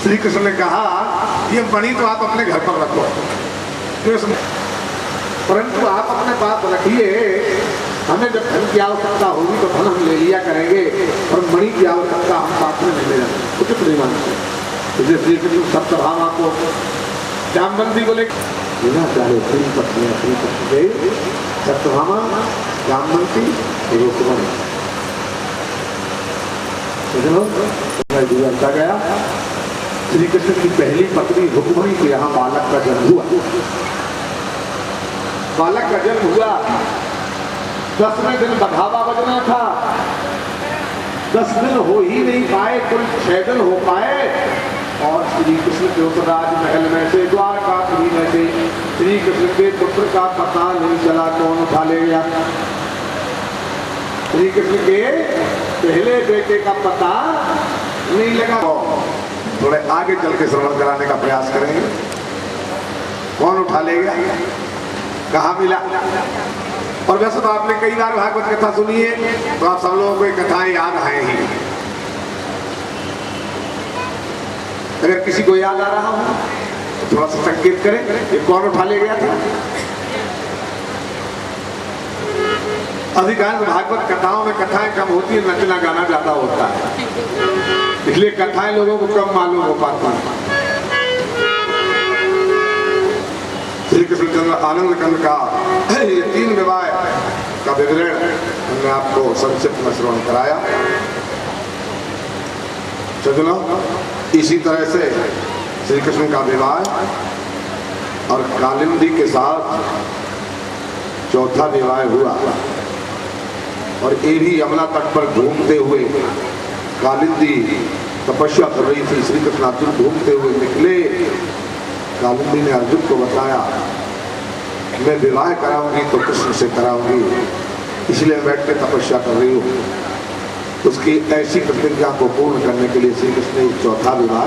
श्री कृष्ण ने कहा ये मणि तो आप अपने घर पर रखो, परंतु आप अपने पास रखिए, हमें जब धन की आवश्यकता होगी तो धन हम ले लिया करेंगे, और मणि की आवश्यकता हम साथ में नहीं ले जाएंगे। उचित नहीं मानते। इसलिए श्री कृष्ण सप्तभामा को जामवंती को लेकर चाहे तीन पत्नियां श्री कृष्ण के, सप्तभामा, जामवंती, रुक्मणी। समझा गया। श्री कृष्ण की पहली पत्नी रुक्मणी के यहाँ बालक का जन्म हुआ। बालक का जन्म हुआ, 10वें दिन बघावा बजना था। 10 दिन हो ही नहीं पाए, कुल 6 दिन हो पाए, और श्री कृष्ण के उस राजमहल में से, द्वारकापुरी में से श्री कृष्ण के पुत्र का पता नहीं चला कौन उठा ले गया। श्री कृष्ण के पहले बेटे का पता नहीं लगा। थोड़े आगे चल के श्रवण कराने का प्रयास करेंगे। कौन उठा ले गया, कहाँ मिला। और वैसे तो आपने कई बार भागवत कथा सुनी है, तो आप सब लोगों को ये कथाएं याद है ही। अगर किसी को याद आ रहा हो तो थोड़ा सा संकेत करें, ये कौन उठा ले गया था। अधिकांश भागवत कथाओं में कथाएं कम होती है, नचना गाना ज्यादा होता है, इसलिए कथाएं लोगों को कम मालूम हो पाती है। श्री कृष्ण चंद्र आनंद कंद का ये 3 विवाह का विवरण हमने आपको संक्षिप्त में श्रवण कराया। चलो, इसी तरह से श्री कृष्ण का विवाह और कालिंदी के साथ चौथा विवाह हुआ, और ये भी यमुना तट पर घूमते हुए कालिंदी तपस्या कर रही थी। श्री कृष्ण अर्जुन घूमते हुए निकले। कालिंदी ने अर्जुन को बताया, मैं विवाह कराऊंगी तो कृष्ण से कराऊंगी, इसलिए बैठ के तपस्या कर रही हूँ। उसकी ऐसी प्रतिज्ञा को पूर्ण करने के लिए श्री कृष्ण ने चौथा विवाह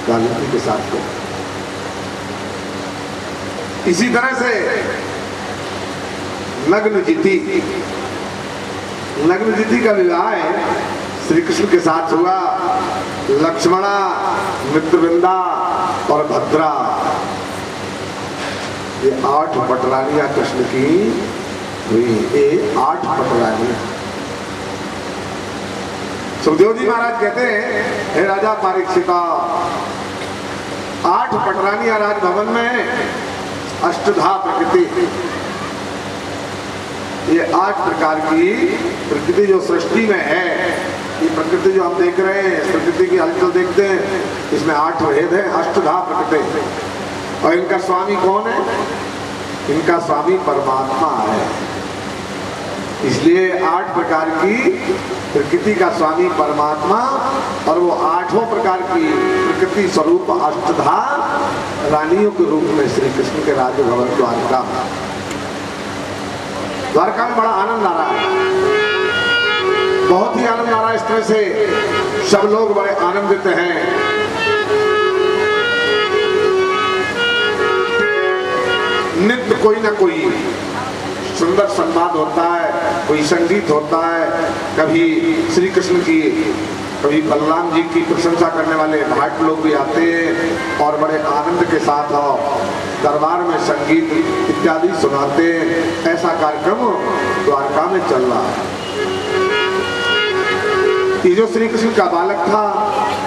कालिंदी के साथ किया। इसी तरह से नग्नजिति का विवाह श्री कृष्ण के साथ हुआ। लक्ष्मणा, मित्रवृंदा और भद्रा, ये 8 पटरानियां कृष्ण की हुई। ये 8 पटरानियां। सुखदेव जी महाराज कहते हैं, हे राजा परीक्षिता, 8 पटरानियां राजभवन में, अष्टधा प्रकृति। ये 8 प्रकार की प्रकृति जो सृष्टि में है, ये प्रकृति जो हम देख रहे हैं, प्रकृति की हलचल देखते हैं, इसमें 8 भेद है, अष्टधा प्रकृति। और इनका स्वामी कौन है? इनका स्वामी परमात्मा है। इसलिए 8 प्रकार की प्रकृति का स्वामी परमात्मा, और वो 8 प्रकार की प्रकृति स्वरूप अष्टधा रानियों के रूप में श्री कृष्ण के राजभवन द्वारका में बड़ा आनंद आ रहा है, बहुत ही आनंद आ रहा है। इस तरह से सब लोग बड़े आनंदित हैं। नित्य कोई ना कोई सुंदर संवाद होता है, कोई संगीत होता है, कभी श्री कृष्ण की, कभी बलराम जी की प्रशंसा करने वाले भाट लोग भी आते हैं और बड़े आनंद के साथ दरबार में संगीत इत्यादि सुनाते हैं। ऐसा कार्यक्रम द्वारका में चल रहा है। ये जो श्री कृष्ण का बालक था,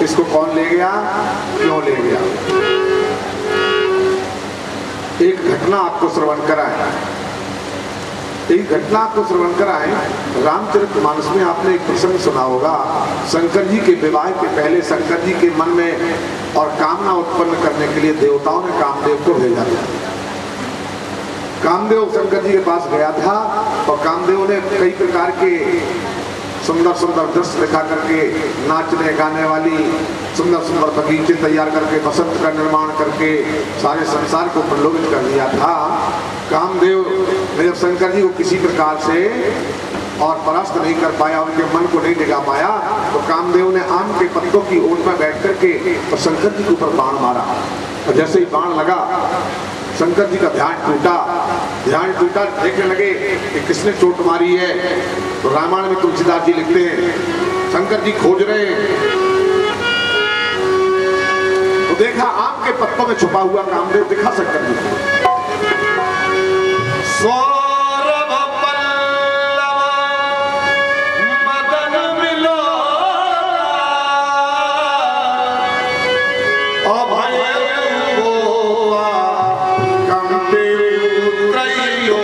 इसको कौन ले गया, क्यों ले गया? एक घटना आपको श्रवण कराए। एक घटना आपको श्रवण कराए। रामचरितमानस में आपने एक प्रसंग सुना होगा। शंकर जी के विवाह के पहले शंकर जी के मन में और कामना उत्पन्न करने के लिए देवताओं ने कामदेव को भेजा था। कामदेव शंकर जी के पास गया था और कामदेव ने कई प्रकार के सुंदर सुंदर दृश्य दिखा करके, नाचने गाने वाली सुंदर सुंदर बगीचे तैयार करके, बसंत का निर्माण करके सारे संसार को प्रलोभित कर दिया था। कामदेव ने जब शंकर जी को किसी प्रकार से और परास्त नहीं कर पाया, उनके मन को नहीं जगा पाया, तो कामदेव ने आम के पत्तों की ओट में बैठ करके और शंकर जी के ऊपर बाण मारा। और जैसे ही बाण लगा, शंकर जी का ध्यान टूटा। देखने लगे कि किसने चोट मारी है। तो रामायण में तुलसीदास जी लिखते हैं, शंकर जी खोज रहे हैं देखा आम के पत्तों में छुपा हुआ कामदेव दिखा शंकर जी को। सौरभ पल्लव मदन मिलो अभय गोवा कामदेव त्रयो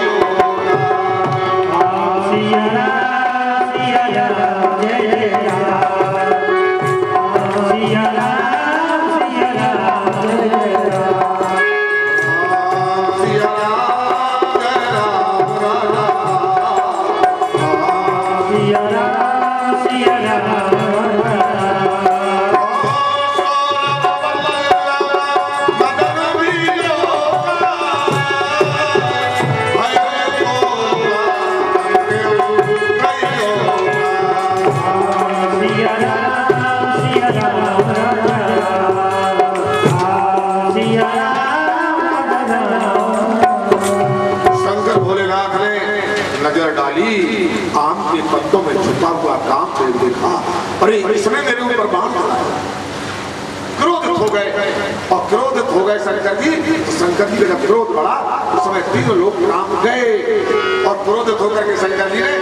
आम के पत्तों में छुपा हुआ कामदेव देखा। अरे इसने मेरे ऊपर बाण चलाया। क्रोधित हो गए और क्रोधित हो गए शंकर जी। तो शंकर जी का जब क्रोध बढ़ा उस समय तीनों लोग काम गए और क्रोधित होकर के शंकर जी ने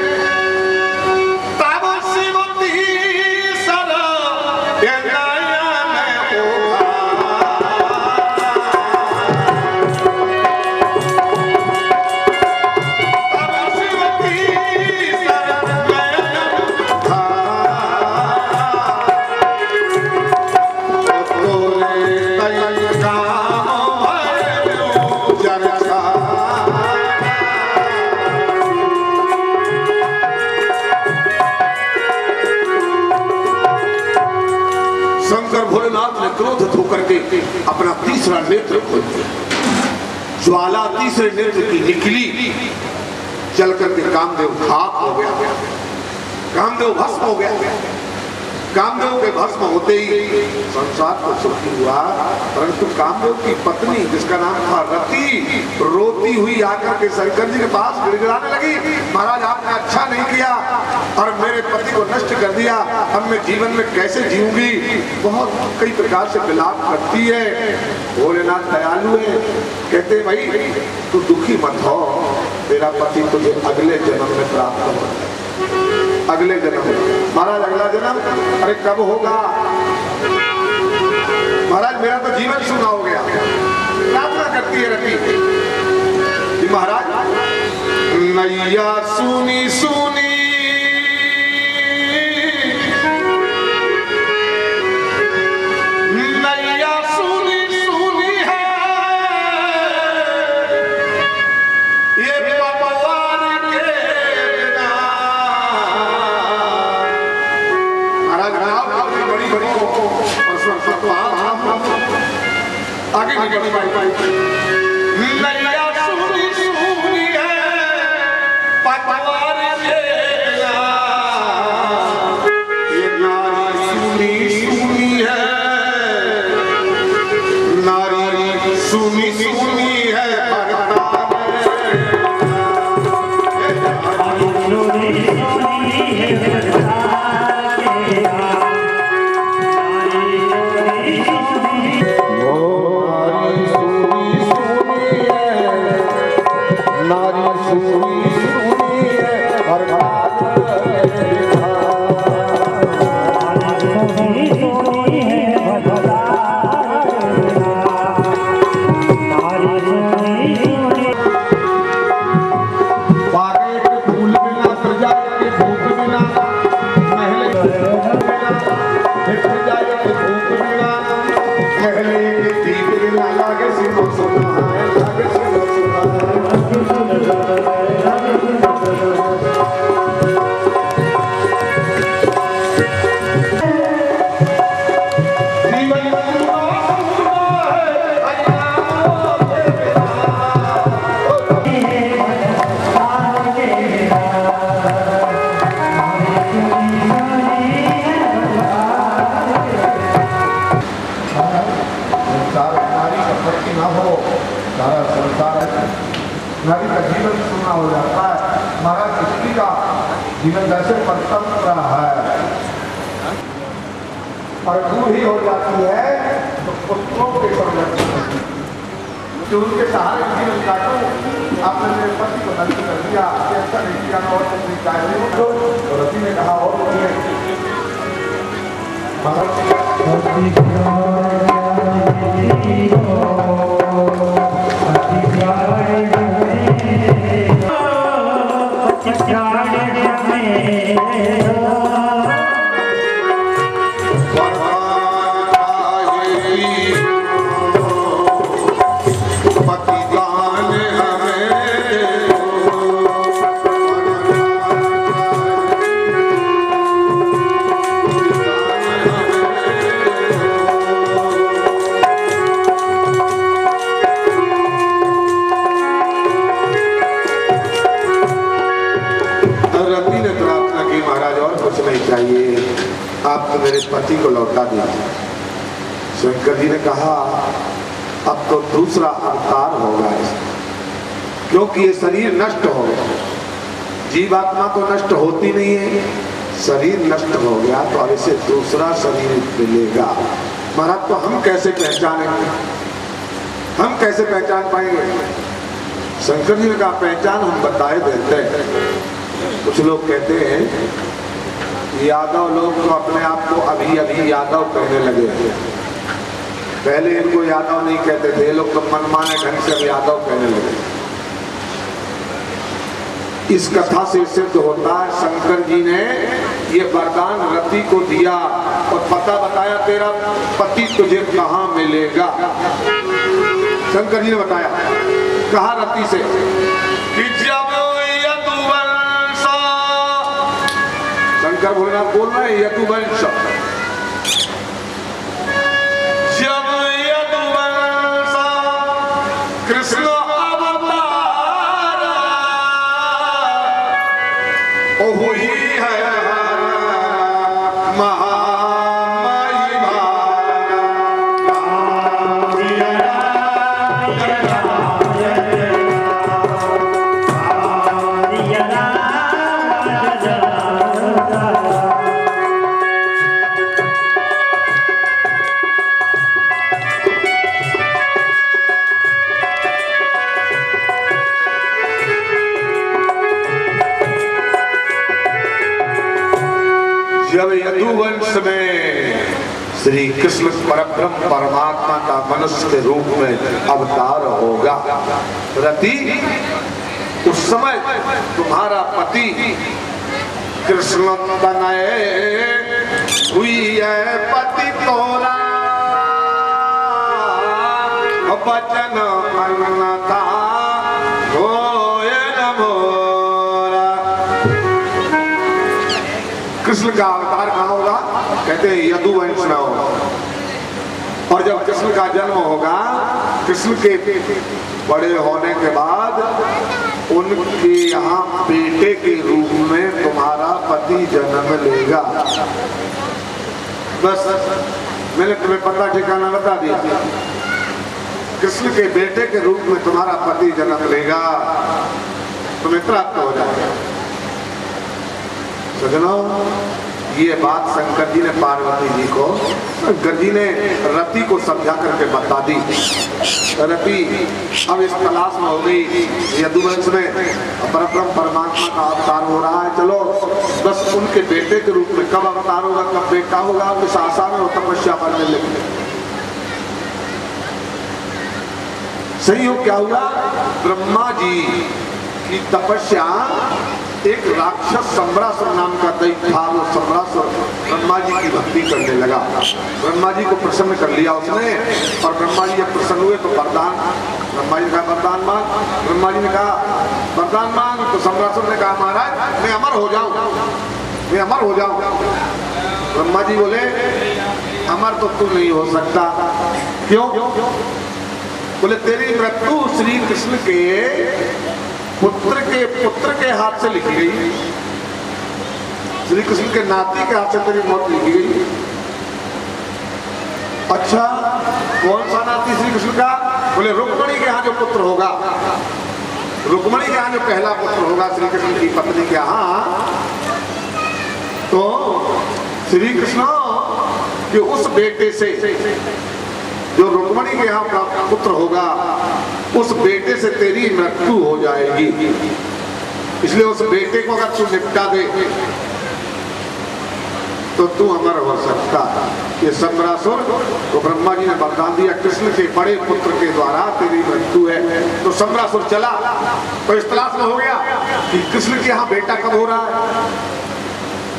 शंकर भोलेनाथ ने क्रोधित होकर के अपना तीसरा नेत्र खोल दिया। ज्वाला तीसरे नेत्र की निकली, चल करके कामदेव खाक हो गया, कामदेव भस्म हो गया। कामदेव के भस्म होते ही संसार को सुखी हुआ, परंतु कामदेव की पत्नी जिसका नाम था रति रोती हुई आकर के शंकर जी के पास गिड़गिड़ाने लगी। महाराज आपने अच्छा नहीं किया और मेरे पति को नष्ट कर दिया, अब मैं जीवन में कैसे जीऊंगी। बहुत कई प्रकार से विलाप करती है। भोलेनाथ दयालु है, कहते भाई तू दुखी मत हो, तेरा पति तुझे अगले जन्म में प्राप्त होगा। अगले जन्म महाराज अगला जन्म अरे कब होगा महाराज, मेरा तो जीवन सुना हो गया। प्रार्थना करती है रति महाराज नैया सुनी सुनी आगे नहीं बढ़ पाई। नैया सुनी सुनी है पतवार खेला, ये नारी सुनी सुनी है, नारी सुनी सुनी है नारी का जीवन सुना हो जाता है। महाराज स्त्री का जीवन वैसे परतंत्र है और दूर ही हो जाती है तो पुत्रों के संरक्षण जो उनके सहारे जीवन काटो, आपने मेरे पति को नष्ट कर दिया, ये अच्छा नहीं किया, और चाहिए तो रति ने कहा और चाहिए, आप तो मेरे पति को लौटा दीजिए। शंकर जी ने कहा अब तो दूसरा अवतार होगा, क्योंकि ये शरीर नष्ट हो गया। जीवात्मा तो नष्ट होती नहीं है, शरीर नष्ट हो गया तो अब इसे दूसरा शरीर मिलेगा। महाराज तो हम कैसे पहचानेंगे, हम कैसे पहचान पाएंगे? शंकर जी ने कहा पहचान हम बताए देते हैं। कुछ लोग कहते हैं यादव लोग तो अपने आप को अभी अभी यादव कहने लगे थे, पहले इनको यादव नहीं कहते थे, ये लोग तो मनमाने ढंग से अब यादव कहने लगे। इस कथा से सिद्ध होता है शंकर जी ने ये वरदान रति को दिया और पता बताया तेरा पति तुझे कहाँ मिलेगा। शंकर जी ने बताया, कहा रति से कि जब शंकर भोलेनाथ बोल रहे हैं यदुवंश, जब यदुवंश कृष्ण अवतार हुई है जब यदुवंश में श्री कृष्ण परब्रह्म परमात्मा का मनुष्य के रूप में अवतार होगा। रति उस समय तुम्हारा पति कृष्ण तनय हुई है पति तोरा, वचन अन्नथा होय नमोरा। कृष्ण का अवतार कहाँ होगा? कहते हैं यदुवंश में होगा। और जब कृष्ण का जन्म होगा, कृष्ण के बड़े होने के बाद उनके यहाँ बेटे के रूप में तुम्हारा पति जन्म लेगा। बस मैंने तुम्हें पता ठिकाना बता दिया, कृष्ण के बेटे के रूप में तुम्हारा पति जन्म लेगा, तुम्हें प्राप्त हो जाएगा। सजनों, ये बात शंकर जी ने पार्वती जी को, शंकर जी ने रति को समझा करके बता दी। रति अब इस तलाश में हो गई, यदुवंश में परब्रह्म परमात्मा का अवतार हो रहा है, चलो बस उनके बेटे के रूप में कब अवतार होगा, कब बेटा होगा, उस आशा में वो तपस्या करने लगे। सही हो क्या हुआ? ब्रह्मा जी की तपस्या, एक राक्षस सम्रासुर नाम का दैत्य था, वो सम्रासुर ब्रह्मा जी की भक्ति करने लगा। ब्रह्मा जी को प्रसन्न कर लिया उसने, और ब्रह्मा जी जब प्रसन्न हुए तो वरदान, ब्रह्मा जी ने कहा वरदान मांग। ब्रह्मा जी ने कहा वरदान मांग, तो सम्रासुर ने कहा महाराज मैं अमर हो जाऊं, मैं अमर हो जाऊं। ब्रह्मा जी बोले अमर तो तू नहीं हो सकता। क्यों? बोले तेरी मृत्यु श्री कृष्ण के पुत्र के हाथ से लिखी गई, श्री कृष्ण के नाती के हाथ से तेरी मौत लिखी गई। अच्छा, कौन सा नाती श्री कृष्ण का? बोले रुक्मणी के यहाँ जो पुत्र होगा, रुक्मणी के यहाँ जो पहला पुत्र होगा श्री कृष्ण की पत्नी के यहाँ, तो श्री कृष्ण के उस बेटे से जो रुक्मणी के यहाँ प्राप्त पुत्र होगा उस बेटे से तेरी मृत्यु हो जाएगी, इसलिए उस बेटे को अगर तू निपटा दे तो तू अमर हो सकता। ये सम्रासुर को ब्रह्मा जी ने वरदान दिया, कृष्ण के बड़े पुत्र के द्वारा तेरी मृत्यु है। तो सम्रासुर चला तो इस तलाश में हो गया कि कृष्ण के यहाँ बेटा कब हो रहा है,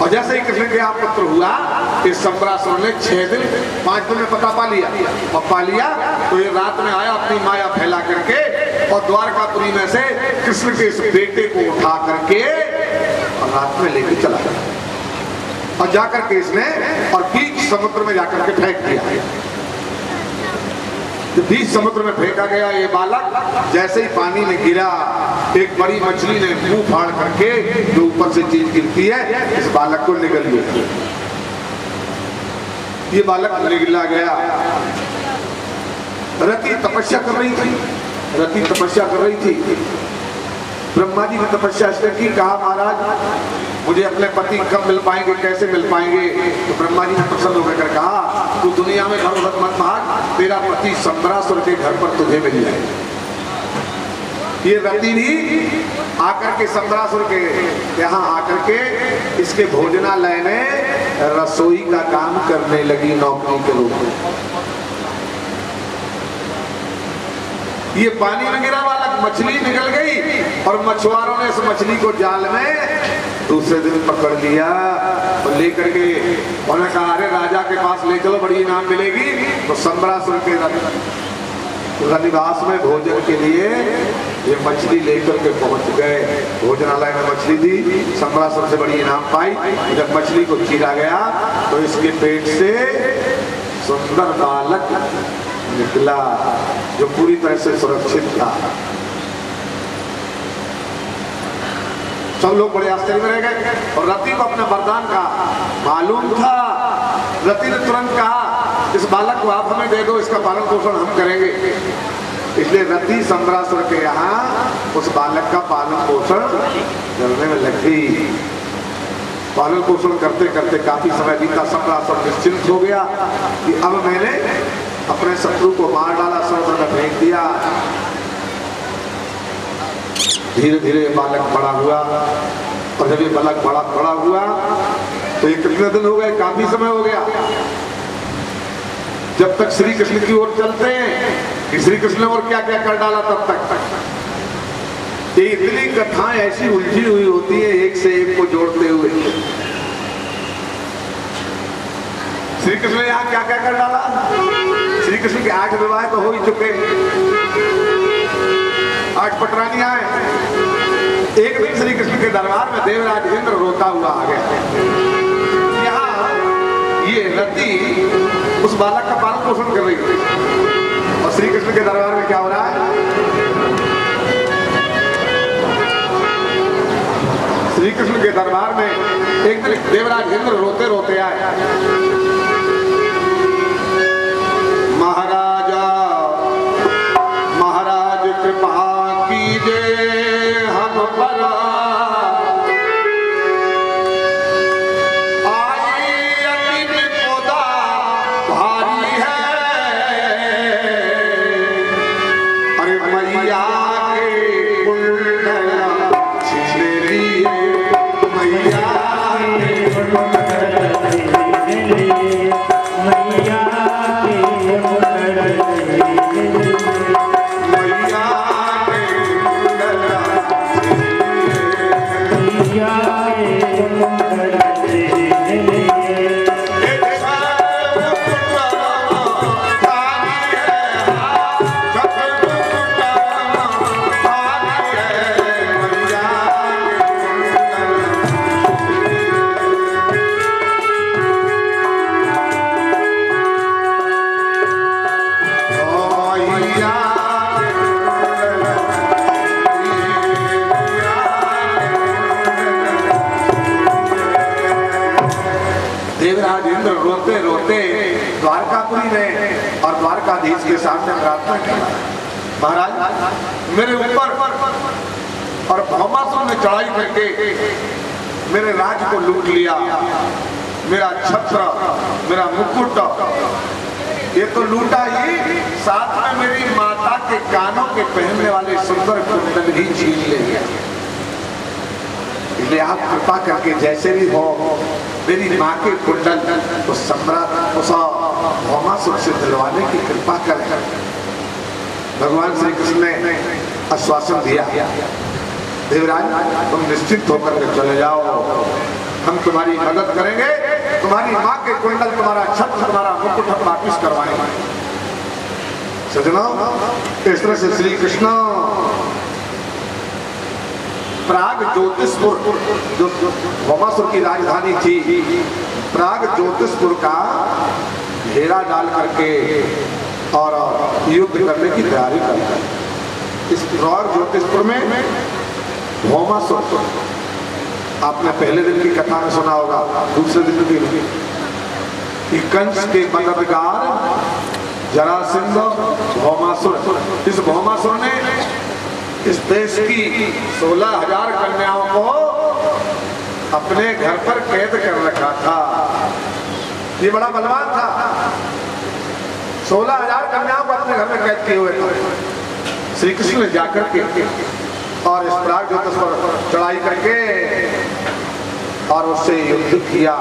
और जैसे ही कृष्ण के यहाँ पुत्र हुआ इस सम्रासुर ने 6 दिन 5 दिन में पता पा लिया, और पा लिया तो ये रात में आया अपनी माया फैला करके और द्वारकापुरी में से कृष्ण के इस बेटे को उठा करके और रात में लेके चला गया, और जाकर के इसने और बीच समुद्र में जाकर के फेंक दिया। तो बीच समुद्र में फेंका गया ये बालक, जैसे ही पानी में गिरा एक बड़ी मछली ने मुंह फाड़ करके जो ऊपर से चीज गिरती है इस बालक को निगल लिया। ये बालक निगला गया। रति तपस्या कर रही थी, रति तपस्या कर रही थी। ब्रह्मा जी ने तपस्या इसलिए की, कहा महाराज मुझे अपने पति कब मिल पाएंगे, कैसे मिल पाएंगे। तो ब्रह्मा जी ने प्रसन्न होकर कहा तू दुनिया में घर उधर मत भाग, तेरा पति सम्रासुर के घर पर तुझे मिल जाएगा। ये रति भी आकर के सम्रासुर के यहाँ आकर के इसके भोजनालय में रसोई का काम करने लगी नौकरी के रूप में। ये पानी में गिरा बालक, मछली निकल गई और मछुआरों ने इस मछली को जाल में दूसरे दिन पकड़ लिया और लेकर के उन्होंने कहा अरे राजा के पास ले चलो, बड़ी इनाम मिलेगी। तो सम्रासुर के रनिवास में भोजन के लिए ये मछली लेकर के पहुंच गए। भोजनालय में मछली थी, सम्रासुर से बड़ी इनाम पाई। जब मछली को चीरा गया तो इसके पेट से सुंदर बालक निकला जो पूरी तरह से सुरक्षित था। सब लोग बड़े आश्चर्य में रह गए और रति को अपने वरदान का मालूम था। रति ने तुरंत कहा इस बालक को आप हमें दे दो, इसका पालन पोषण हम करेंगे। इसलिए रति सम्रासुर के यहाँ उस बालक का पालन पोषण करने में लग गई। पालन पोषण करते करते काफी समय बीता। सम्रासुर निश्चिंत हो गया कि अब मैंने अपने शत्रु को मार डाला, समुद्र में फेंक दिया। धीरे धीरे बालक बड़ा हुआ और जब ये बालक बड़ा हुआ तो ये कितने दिन हो गए, काफी समय हो गया। जब तक श्री कृष्ण की ओर चलते हैं कि श्री कृष्ण ने और क्या क्या कर डाला तब तक ये इतनी कथाएं ऐसी उलझी हुई होती है एक से एक को जोड़ते हुए। श्री कृष्ण ने यहाँ क्या क्या कर डाला। श्री कृष्ण के 8 विवाह तो हो ही चुके, 8 पटरानियां हैं। एक दिन श्री कृष्ण के दरबार में देवराज इंद्र रोता हुआ आ गया। यहाँ ये रति उस बालक का पालन पोषण कर रही थी और श्री कृष्ण के दरबार में क्या हो रहा है। श्री कृष्ण के दरबार में एक दिन देवराज इंद्र रोते रोते आए। महाराज कृपा कीजिए हम पर, आई अति विपदा भारी है। अरे मैया के कुंडल छीन लिए, मैया के कुंडल छीन लिए, मैया के कुंडल द्वारकापुरी ने और द्वारकाधीश के सामने प्रार्थना की, महाराज मेरे ऊपर और भौमासुर ने चढ़ाई करके मेरे राज्य को लूट लिया, मेरा छत्र, मेरा मुकुट ये तो लूटा ही, साथ में मेरी माता के कानों के पहनने वाले सुंदर कुंडल भी छीन ले गया। इसलिए आप कृपा करके जैसे भी हो मेरी माँ के कुंडल तो सम्राट उस भौमासुर से दिलवाने की कृपा करें। भगवान श्री कृष्ण ने आश्वासन दिया, देवराज तुम निश्चिंत होकर के चले जाओ, हम तुम्हारी मदद करेंगे, तुम्हारी माँ के कुंडल, तुम्हारा छत्र, तुम्हारा मुकुट हम वापिस करवाएंगे। सजनों, इस तरह से श्री कृष्ण प्राग ज्योतिषपुर, जो भौमासुर की राजधानी थी, प्राग ज्योतिषपुर का घेरा डाल करके और युद्ध करने की तैयारी करता है। इस प्राग ज्योतिषपुर में भौमासुर, आपने पहले दिन की कथा में सुना होगा, दूसरे दिन की कंस के मददगार जरासंध भौमासुर, इस भौमासुर ने इस देश की 16,000 कन्याओं को अपने घर पर कैद कर रखा था। ये बड़ा बलवान था, 16,000 कन्याओं को अपने घर में कैद किए हुए थे। श्री कृष्ण ने जाकर के और इस प्राग ज्योतिष पर चढ़ाई करके और उससे युद्ध किया,